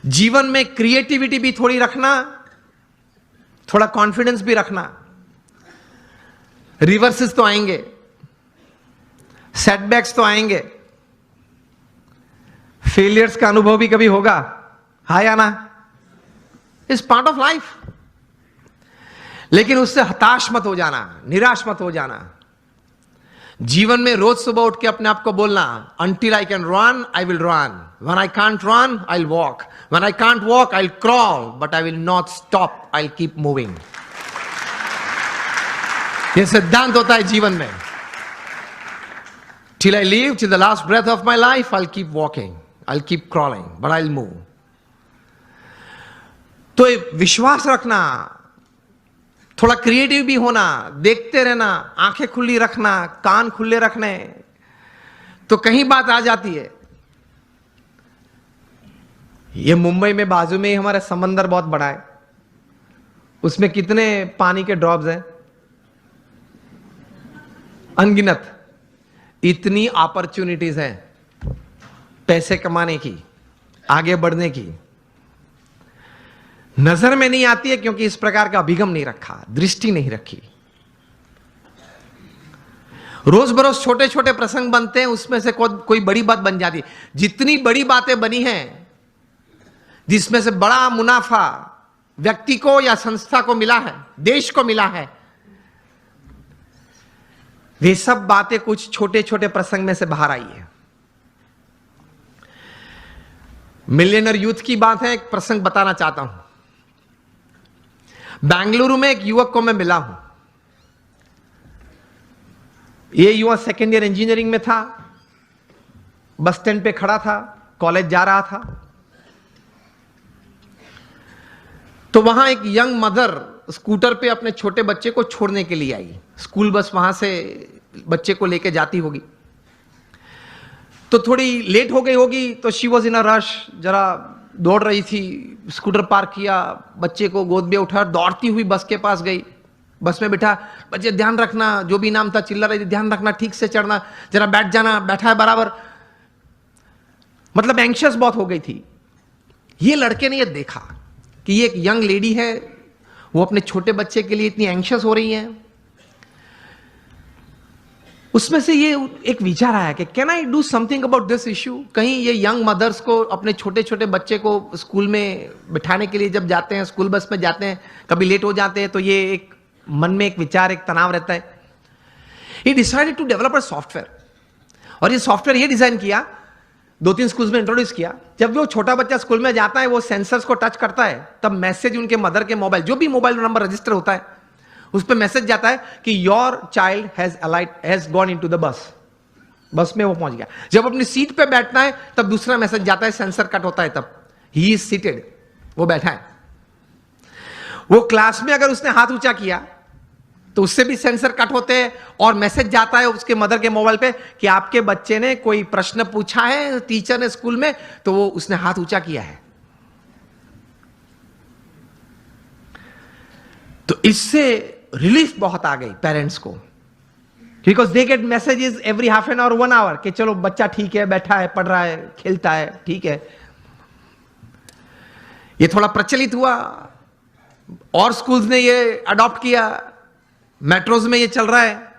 जीवन में क्रिएटिविटी भी थोड़ी रखना, थोड़ा कॉन्फिडेंस भी रखना। रिवर्सेस तो आएंगे, सेटबैक्स तो आएंगे, फेलियर्स का अनुभव भी कभी होगा, हाँ या ना? Is part of life. लेकिन उससे हताश मत हो जाना, निराश मत हो जाना। जीवन में रोज सुबह उठ के अपने आप को बोलना, until I can run I will run, when I can't run I will walk, when I can't walk I will crawl, but I will not stop, I will keep moving. यह सिद्धांत होता है जीवन में। Till I live, till the last breath of my life, I will keep walking, I will keep crawling, but I will move. तो विश्वास रखना, थोड़ा क्रिएटिव भी होना, देखते रहना, आंखें खुली रखना, कान खुले रखने, तो कहीं बात आ जाती है। ये मुंबई में बाजू में ही हमारा समंदर बहुत बड़ा है, उसमें कितने पानी के ड्रॉप्स हैं, अनगिनत। इतनी अपॉर्चुनिटीज हैं पैसे कमाने की, आगे बढ़ने की, नजर में नहीं आती है क्योंकि इस प्रकार का अभिगम नहीं रखा, दृष्टि नहीं रखी। रोज बरोज छोटे छोटे प्रसंग बनते हैं, उसमें से कोई बड़ी बात बन जाती है। जितनी बड़ी बातें बनी हैं, जिसमें से बड़ा मुनाफा व्यक्ति को या संस्था को मिला है, देश को मिला है, वे सब बातें कुछ छोटे छोटे प्रसंग में से बाहर आई है। मिलियनर यूथ की बात है, एक प्रसंग बताना चाहता हूं। बेंगलुरु में एक युवक को मैं मिला हूं। यह युवक सेकेंड ईयर इंजीनियरिंग में था, बस स्टैंड पे खड़ा था, कॉलेज जा रहा था। तो वहां एक यंग मदर स्कूटर पे अपने छोटे बच्चे को छोड़ने के लिए आई। स्कूल बस वहां से बच्चे को लेके जाती होगी, तो थोड़ी लेट हो गई होगी, तो she was in a rush, जरा दौड़ रही थी। स्कूटर पार्क किया, बच्चे को गोद में उठा, दौड़ती हुई बस के पास गई, बस में बिठा, बच्चे ध्यान रखना, जो भी नाम था चिल्ला रही थी, ध्यान रखना, ठीक से चढ़ना, जरा बैठ जाना, बैठा है बराबर। मतलब एंग्शियस बहुत हो गई थी। ये लड़के ने ये देखा कि ये एक यंग लेडी है, वो अपने छोटे बच्चे के लिए इतनी एंग्शियस हो रही है। उसमें से ये एक विचार आया कि can I do something about this issue. कहीं ये यंग मदर्स को, अपने छोटे छोटे बच्चे को स्कूल में बिठाने के लिए जब जाते हैं, स्कूल बस में जाते हैं, कभी लेट हो जाते हैं, तो ये एक मन में एक विचार, एक तनाव रहता है। He decided to develop a software, और ये सॉफ्टवेयर ये डिजाइन किया, 2-3 स्कूल्स में इंट्रोड्यूस किया। जब वो छोटा बच्चा स्कूल में जाता है, वो सेंसर्स को टच करता है, तब मैसेज उनके मदर के मोबाइल, जो भी मोबाइल नंबर रजिस्टर होता है, उस पर मैसेज जाता है कि your child has gone into the bus. बस में वो पहुंच गया। जब अपनी सीट पे बैठना है, तब दूसरा मैसेज जाता है, सेंसर कट होता है, तब ही इज सीटेड, वो बैठा है। वो क्लास में अगर उसने हाथ ऊंचा किया तो उससे भी सेंसर कट होते हैं, और मैसेज जाता है उसके मदर के मोबाइल पे कि आपके बच्चे ने कोई प्रश्न पूछा है टीचर ने स्कूल में, तो वो उसने हाथ ऊंचा किया है। तो इससे रिलीफ बहुत आ गई पेरेंट्स को, because they get messages every half an hour, 1 hour, कि चलो बच्चा ठीक है, बैठा है, पढ़ रहा है, खेलता है, ठीक है। ये थोड़ा प्रचलित हुआ, और स्कूल्स ने ये अडॉप्ट किया, मेट्रोज में ये चल रहा है।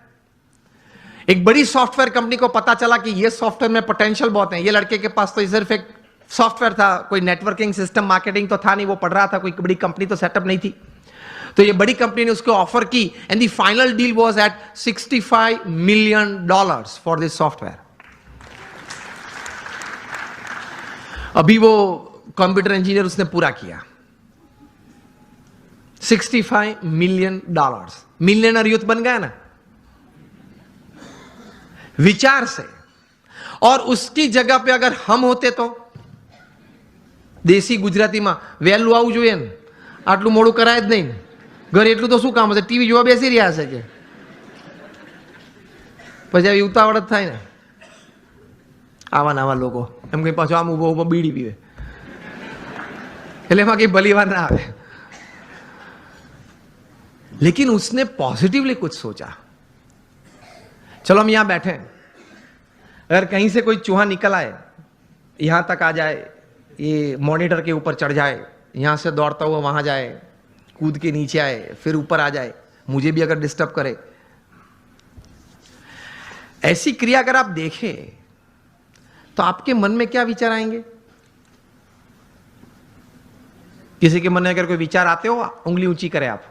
एक बड़ी सॉफ्टवेयर कंपनी को पता चला कि ये सॉफ्टवेयर में पोटेंशियल बहुत है। ये लड़के के पास तो ये सिर्फ एक सॉफ्टवेयर था, कोई नेटवर्किंग सिस्टम, मार्केटिंग तो था नहीं, वो पढ़ रहा था, कोई बड़ी कंपनी तो सेटअप नहीं थी। तो ये बड़ी कंपनी ने उसको ऑफर की, and the final deal was at $65 million for this software. अभी वो कंप्यूटर इंजीनियर उसने पूरा किया, $65 million। मिलियनर यूथ बन गया ना विचार से। और उसकी जगह पे अगर हम होते तो, देसी गुजरातीમાં વહેલું આવવું જોઈએ ને, આટલું મોડું કરાય જ નહીં, ઘરે એટલું તો શું કામ હશે, ટીવી જોવા બેસી રહ્યા હશે કે પછી આવી ઉતાવળ જ થાય ને। આવા નવા લોકો એમ કઈ પાછો આમ ઊભો ઊભો બીડી પીવે, એટલે એમાં કઈ ભલી વાત ના આવે। लेकिन उसने पॉजिटिवली कुछ सोचा। चलो हम यहां बैठे, अगर कहीं से कोई चूहा निकल आए, यहां तक आ जाए, ये मॉनिटर के ऊपर चढ़ जाए, यहां से दौड़ता हुआ वहां जाए, कूद के नीचे आए, फिर ऊपर आ जाए, मुझे भी अगर डिस्टर्ब करे। ऐसी क्रिया अगर आप देखें तो आपके मन में क्या विचार आएंगे? किसी के मन में अगर कोई विचार आते हो, उंगली ऊंची करें आप।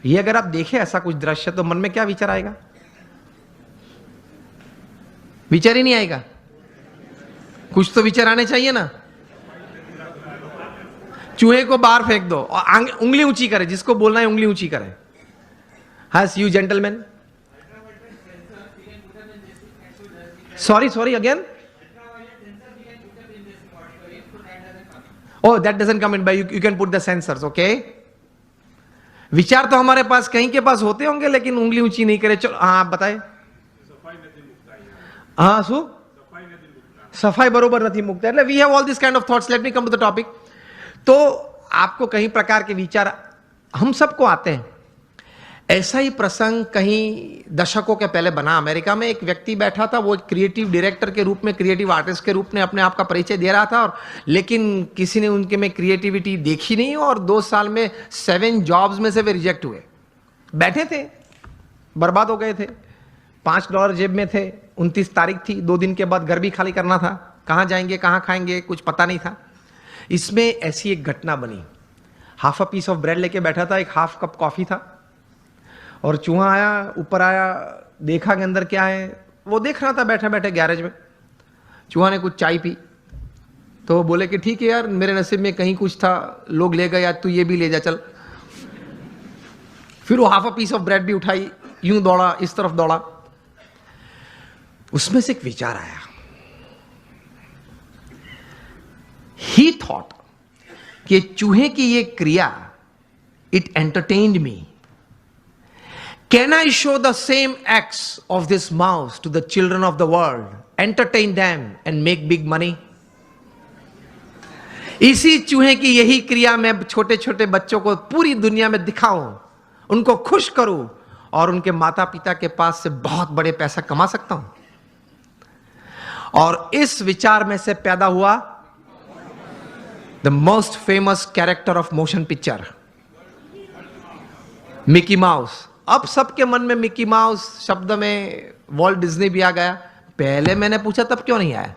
ये अगर आप देखें ऐसा कुछ दृश्य, तो मन में क्या विचार आएगा? विचार ही नहीं आएगा। कुछ तो विचार आने चाहिए ना। चूहे को बाहर फेंक दो और उंगली ऊंची करे, जिसको बोलना है उंगली ऊंची करे। हस you gentleman. Sorry again. Oh, that doesn't come in by you can put the sensors, okay? विचार तो हमारे पास कहीं के पास होते होंगे, लेकिन उंगली ऊंची नहीं करे। चलो हाँ आप बताए। हाँ सु सफाई बरोबर नहीं मुकता है। We have all this kind of thoughts. Let me come to the topic. तो आपको कई प्रकार के विचार हम सबको आते हैं। ऐसा ही प्रसंग कहीं दशकों के पहले बना। अमेरिका में एक व्यक्ति बैठा था, वो एक क्रिएटिव डायरेक्टर के रूप में, क्रिएटिव आर्टिस्ट के रूप में अपने आप का परिचय दे रहा था, और लेकिन किसी ने उनके में क्रिएटिविटी देखी नहीं, और 2 साल में 7 जॉब्स में से वे रिजेक्ट हुए। बैठे थे, बर्बाद हो गए थे, $5 जेब में थे, 29 तारीख थी, 2 दिन के बाद घर भी खाली करना था, कहाँ जाएंगे कहाँ खाएंगे कुछ पता नहीं था। इसमें ऐसी एक घटना बनी। Half a piece of bread लेके बैठा था, एक हाफ कप कॉफी था, और चूहा आया, ऊपर आया, देखा कि अंदर क्या है। वो देख रहा था बैठे बैठे गैरेज में। चूहा ने कुछ चाय पी, तो वो बोले कि ठीक है यार, मेरे नसीब में कहीं कुछ था, लोग ले गए, आज तू ये भी ले जा चल। फिर वो half a piece of bread भी उठाई, यूं दौड़ा, इस तरफ दौड़ा। उसमें से एक विचार आया। ही थॉट कि चूहे की ये क्रिया, it entertained me. Can I show the same acts of this mouse to the children of the world, entertain them and make big money? इसी चूहे की यही क्रिया मैं छोटे छोटे बच्चों को पूरी दुनिया में दिखाऊं, उनको खुश करूं, और उनके माता पिता के पास से बहुत बड़े पैसा कमा सकता हूं। और इस विचार में से पैदा हुआ the most famous character of motion picture, Mickey mouse. अब सबके मन में मिकी माउस शब्द में वॉल्ट डिज्नी भी आ गया। पहले मैंने पूछा तब क्यों नहीं आया?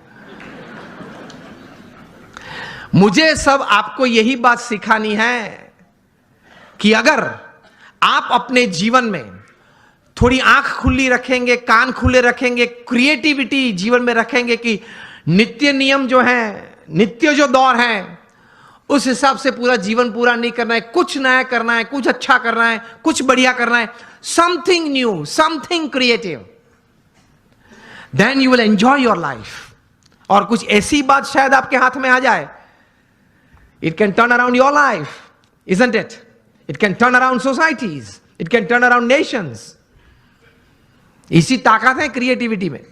मुझे सब आपको यही बात सिखानी है कि अगर आप अपने जीवन में थोड़ी आंख खुली रखेंगे, कान खुले रखेंगे, क्रिएटिविटी जीवन में रखेंगे कि नित्य नियम जो है, नित्य जो दौर है, उस हिसाब से पूरा जीवन पूरा नहीं करना है, कुछ नया करना है, कुछ अच्छा करना है, कुछ बढ़िया करना है, something new, something creative, then you will enjoy your life. और कुछ ऐसी बात शायद आपके हाथ में आ जाए, it can turn around your life, isn't it? It can turn around societies, it can turn around Nations. इसी ताकत है क्रिएटिविटी में।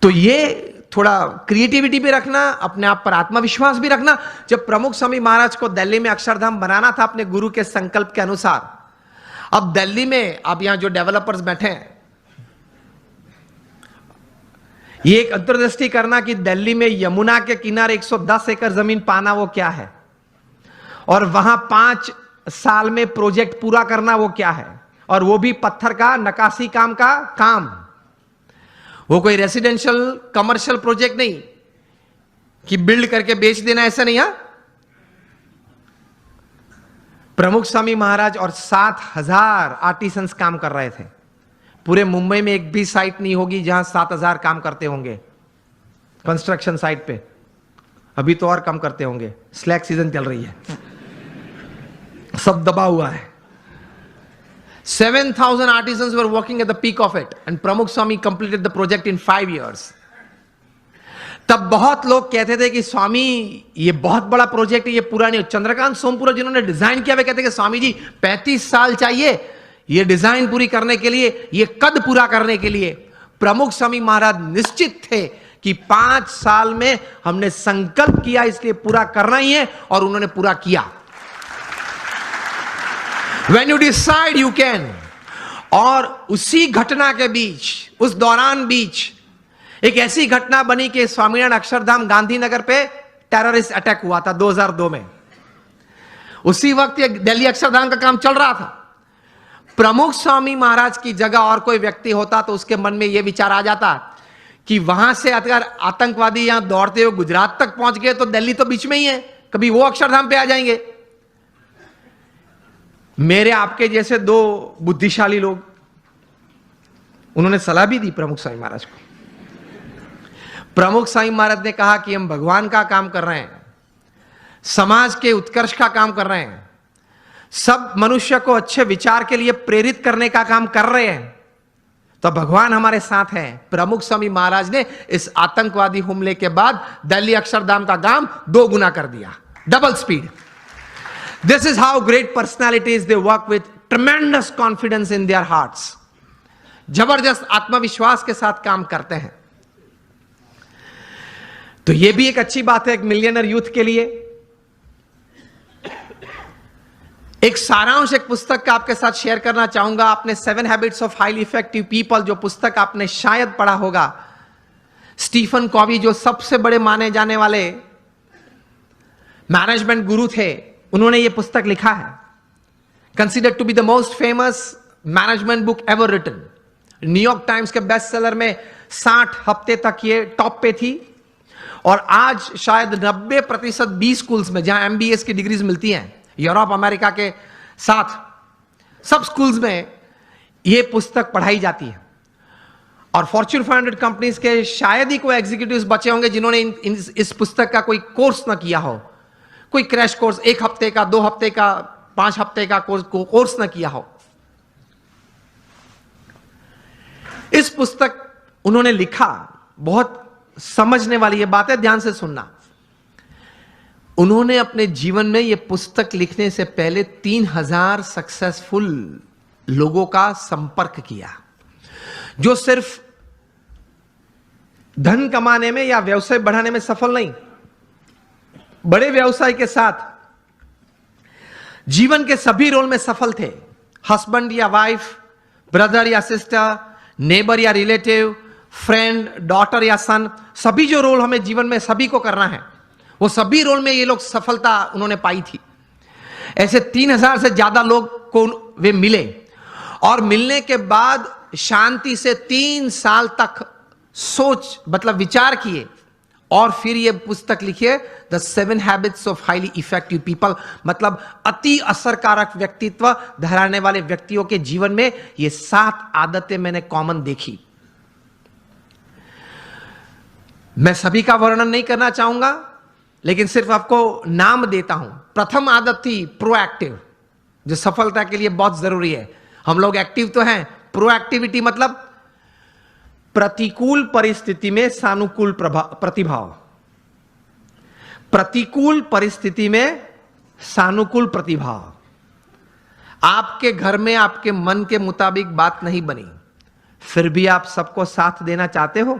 तो ये थोड़ा क्रिएटिविटी भी रखना, अपने आप पर आत्मविश्वास भी रखना। जब प्रमुख स्वामी महाराज को दिल्ली में अक्षरधाम बनाना था अपने गुरु के संकल्प के अनुसार, अब दिल्ली में अब यहां जो डेवलपर्स बैठे हैं, ये एक अंतर्दृष्टि करना कि दिल्ली में यमुना के किनारे 110 एकड़ जमीन पाना वो क्या है, और वहां 5 साल में प्रोजेक्ट पूरा करना वो क्या है, और वो भी पत्थर का नक्काशी काम का काम। वो कोई रेसिडेंशियल कमर्शियल प्रोजेक्ट नहीं कि बिल्ड करके बेच देना, ऐसा नहीं। है प्रमुख स्वामी महाराज और 7,000 आर्टिसंस काम कर रहे थे। पूरे मुंबई में एक भी साइट नहीं होगी जहां 7,000 काम करते होंगे कंस्ट्रक्शन साइट पे। अभी तो और कम करते होंगे, स्लैक सीजन चल रही है, सब दबा हुआ है। 7,000 artisans were working at the peak of it, and Pramukh Swami completed the project in 5 years. तब बहुत लोग कहते थे कि स्वामी ये बहुत बड़ा प्रोजेक्ट है, ये पूरा नहीं। चंद्रकांत सोमपुरा जिन्होंने डिजाइन किया, वे कहते कि स्वामी जी 35 साल चाहिए ये डिजाइन पूरी करने के लिए, ये कद पूरा करने के लिए। प्रमुख स्वामी महाराज निश्चित थे कि 5 साल में हमने संकल्प किया, इसलिए पूरा करना ही है, और उन्होंने पूरा किया। When you decide you can। और उसी घटना के बीच, उस दौरान बीच एक ऐसी घटना बनी कि स्वामीनारायण अक्षरधाम गांधीनगर पे टेररिस्ट अटैक हुआ था 2002 में। उसी वक्त ये दिल्ली अक्षरधाम का काम चल रहा था। प्रमुख स्वामी महाराज की जगह और कोई व्यक्ति होता तो उसके मन में यह विचार आ जाता कि वहां से अगर आतंकवादी यहां दौड़ते हुए गुजरात तक पहुंच गए तो दिल्ली तो बीच में ही है, कभी वो अक्षरधाम पे आ जाएंगे। मेरे आपके जैसे दो बुद्धिशाली लोग, उन्होंने सलाह भी दी प्रमुख स्वामी महाराज को। प्रमुख स्वामी महाराज ने कहा कि हम भगवान का काम कर रहे हैं, समाज के उत्कर्ष का काम कर रहे हैं, सब मनुष्य को अच्छे विचार के लिए प्रेरित करने का काम कर रहे हैं, तो भगवान हमारे साथ हैं। प्रमुख स्वामी महाराज ने इस आतंकवादी हमले के बाद दिल्ली अक्षरधाम का काम 2 गुना कर दिया, double speed. This is how great personalities they work with ट्रेमेंडस confidence in their hearts. जबरदस्त आत्मविश्वास के साथ काम करते हैं। तो यह भी एक अच्छी बात है एक मिलियनर यूथ के लिए। एक सारांश एक पुस्तक का आपके साथ शेयर करना चाहूंगा। आपने 7 habits of highly effective people, जो पुस्तक आपने शायद पढ़ा होगा, स्टीफन कॉवी जो सबसे बड़े माने जाने वाले मैनेजमेंट गुरु थे, उन्होंने यह पुस्तक लिखा है। Considered to be the most famous management book ever written. New York Times के बेस्ट सेलर में 60 हफ्ते तक ये टॉप पे थी। और आज शायद 90% बी स्कूल्स में जहां MBA की डिग्रीज मिलती हैं यूरोप अमेरिका के साथ, सब स्कूल्स में यह पुस्तक पढ़ाई जाती है। और फॉर्च्यून 500 कंपनीज के शायद ही कोई एग्जीक्यूटिव्स बचे होंगे जिन्होंने इस पुस्तक का कोई कोर्स ना किया हो, कोई क्रैश कोर्स 1 हफ्ते का, 2 हफ्ते का, 5 हफ्ते का कोर्स ना किया हो। इस पुस्तक उन्होंने लिखा, बहुत समझने वाली यह बात है, ध्यान से सुनना। उन्होंने अपने जीवन में यह पुस्तक लिखने से पहले 3000 सक्सेसफुल लोगों का संपर्क किया, जो सिर्फ धन कमाने में या व्यवसाय बढ़ाने में सफल नहीं, बड़े व्यवसाय के साथ जीवन के सभी रोल में सफल थे। हस्बैंड या वाइफ, ब्रदर या सिस्टर, नेबर या रिलेटिव, फ्रेंड, डॉटर या सन, सभी जो रोल हमें जीवन में सभी को करना है, वो सभी रोल में ये लोग सफलता उन्होंने पाई थी। ऐसे 3000 से ज्यादा लोग को वे मिले और मिलने के बाद शांति से 3 साल तक सोच मतलब विचार किए और फिर ये पुस्तक लिखिए, the 7 habits of highly effective people. मतलब अति असरकारक व्यक्तित्व धराने वाले व्यक्तियों के जीवन में ये 7 आदतें मैंने कॉमन देखी। मैं सभी का वर्णन नहीं करना चाहूंगा, लेकिन सिर्फ आपको नाम देता हूं। प्रथम आदत थी प्रोएक्टिव, जो सफलता के लिए बहुत जरूरी है। हम लोग एक्टिव तो हैं, प्रोएक्टिविटी मतलब प्रतिकूल परिस्थिति में सानुकूल प्रतिभाव। प्रतिकूल परिस्थिति में सानुकूल प्रतिभाव। आपके घर में आपके मन के मुताबिक बात नहीं बनी, फिर भी आप सबको साथ देना चाहते हो।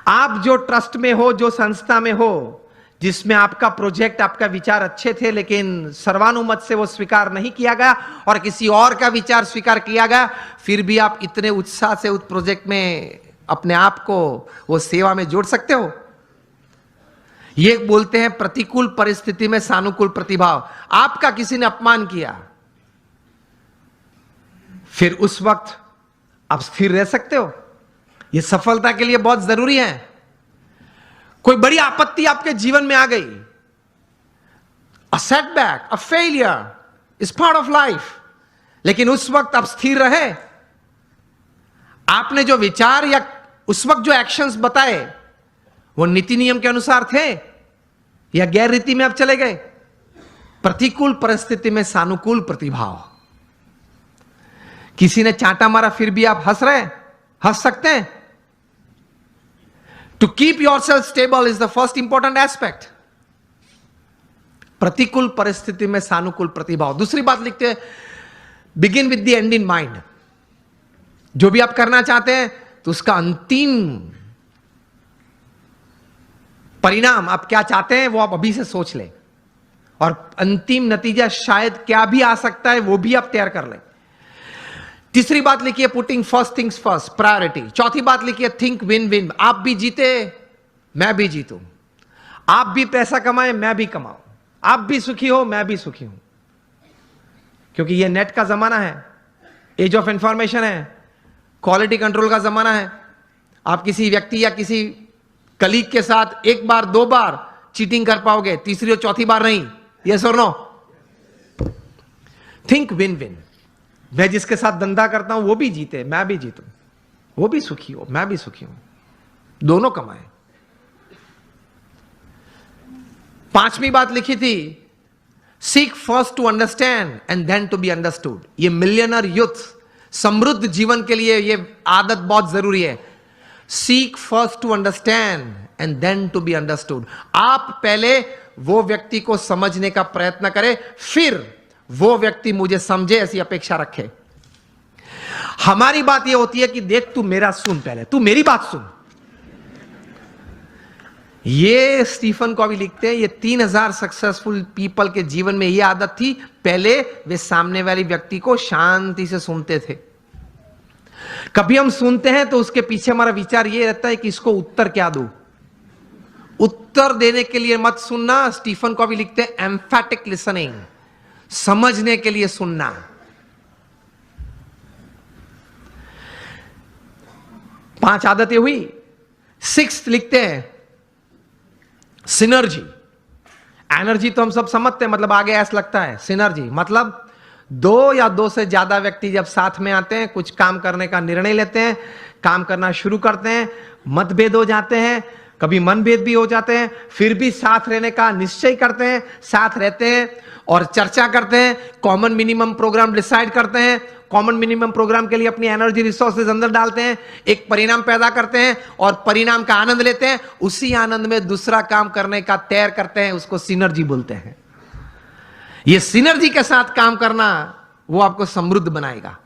आप जो ट्रस्ट में हो, जो संस्था में हो, जिसमें आपका प्रोजेक्ट, आपका विचार अच्छे थे, लेकिन सर्वानुमत से वो स्वीकार नहीं किया गया और किसी और का विचार स्वीकार किया गया, फिर भी आप इतने उत्साह से उस प्रोजेक्ट में अपने आप को वो सेवा में जोड़ सकते हो। ये बोलते हैं प्रतिकूल परिस्थिति में सानुकूल प्रतिभाव। आपका किसी ने अपमान किया, फिर उस वक्त आप स्थिर रह सकते हो। यह सफलता के लिए बहुत जरूरी है। कोई बड़ी आपत्ति आपके जीवन में आ गई, a setback, a failure is part of life, लेकिन उस वक्त आप स्थिर रहे। आपने जो विचार या उस वक्त जो एक्शंस बताए वो नीति नियम के अनुसार थे या गैर रीति में आप चले गए। प्रतिकूल परिस्थिति में सानुकूल प्रतिभाव। किसी ने चांटा मारा, फिर भी आप हंस सकते हैं। To keep yourself stable is the first important aspect. प्रतिकूल परिस्थिति में सानुकूल प्रतिभाव। दूसरी बात लिखते हैं, begin with the end in mind. जो भी आप करना चाहते हैं तो उसका अंतिम परिणाम आप क्या चाहते हैं वो आप अभी से सोच लें, और अंतिम नतीजा शायद क्या भी आ सकता है वो भी आप तैयार कर लें। तीसरी बात लिखी है putting first things first, priority. चौथी बात लिखी है थिंक विन विन, आप भी जीते मैं भी जीतूं, आप भी पैसा कमाएं मैं भी कमाऊं, आप भी सुखी हो मैं भी सुखी हूं। क्योंकि यह नेट का जमाना है, एज ऑफ इंफॉर्मेशन है, क्वालिटी कंट्रोल का जमाना है। आप किसी व्यक्ति या किसी कलीग के साथ एक बार दो बार चीटिंग कर पाओगे, तीसरी और चौथी बार नहीं। यस और नो? थिंक विन विन, मैं जिसके साथ धंधा करता हूं वो भी जीते मैं भी जीतूं, वो भी सुखी हो मैं भी सुखी हूं, दोनों कमाएं। पांचवी बात लिखी थी seek first to understand and then to be understood. ये मिलियनर यूथ समृद्ध जीवन के लिए ये आदत बहुत जरूरी है। Seek first to understand and then to be understood. आप पहले वो व्यक्ति को समझने का प्रयत्न करें, फिर वो व्यक्ति मुझे समझे ऐसी अपेक्षा रखे। हमारी बात ये होती है कि देख तू मेरा सुन, पहले तू मेरी बात सुन। ये स्टीफन कॉवी लिखते हैं, ये 3000 सक्सेसफुल पीपल के जीवन में ये आदत थी। पहले वे सामने वाली व्यक्ति को शांति से सुनते थे। कभी हम सुनते हैं तो उसके पीछे हमारा विचार ये रहता है कि इसको उत्तर क्या दूं। उत्तर देने के लिए मत सुनना। स्टीफन कॉवी लिखते हैं एम्फैटिक लिसनिंग, समझने के लिए सुनना। पांच आदतें हुई। सिक्स्थ लिखते हैं सिनर्जी। एनर्जी तो हम सब समझते हैं, मतलब आगे ऐसा लगता है। सिनर्जी मतलब दो या दो से ज्यादा व्यक्ति जब साथ में आते हैं, कुछ काम करने का निर्णय लेते हैं, काम करना शुरू करते हैं, मतभेद हो जाते हैं, कभी मनभेद भी हो जाते हैं, फिर भी साथ रहने का निश्चय करते हैं, साथ रहते हैं और चर्चा करते हैं, कॉमन मिनिमम प्रोग्राम डिसाइड करते हैं, कॉमन मिनिमम प्रोग्राम के लिए अपनी एनर्जी रिसोर्सेज अंदर डालते हैं, एक परिणाम पैदा करते हैं और परिणाम का आनंद लेते हैं। उसी आनंद में दूसरा काम करने का तैयार करते हैं, उसको सिनर्जी बोलते हैं। ये सिनर्जी के साथ काम करना वो आपको समृद्ध बनाएगा।